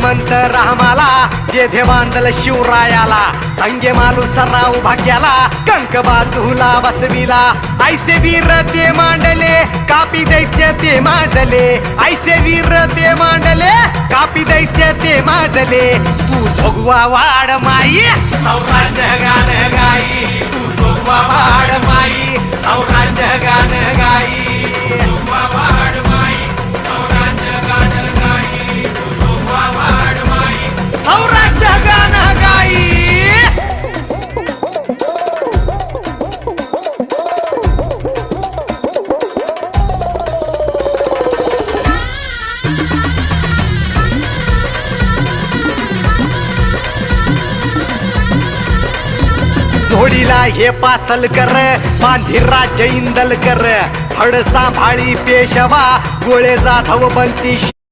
श्रीमंत रामाला जेधे बांधल शिवरायाला संगे मालू सराव भाग्याला कंक बाजूला बसविला ऐसे वीर ते मांडले कापी दैत्य ते माजले ऐसे वीर ते मांडले कापी दैत्य ते माजले तू जोगवा वाड माई सौराज्य गान गाई तू जोगवा वाड माई सौराज्य गान गाई जोगवा वाड माई सौराज्य गान गाई तू जोगवा वाड माई सौराज्य गान गाई जोडीला हे पासल कर बांधी राज्य इंदल कर फड सांभाळी पेशवा गोळे जाधव बनती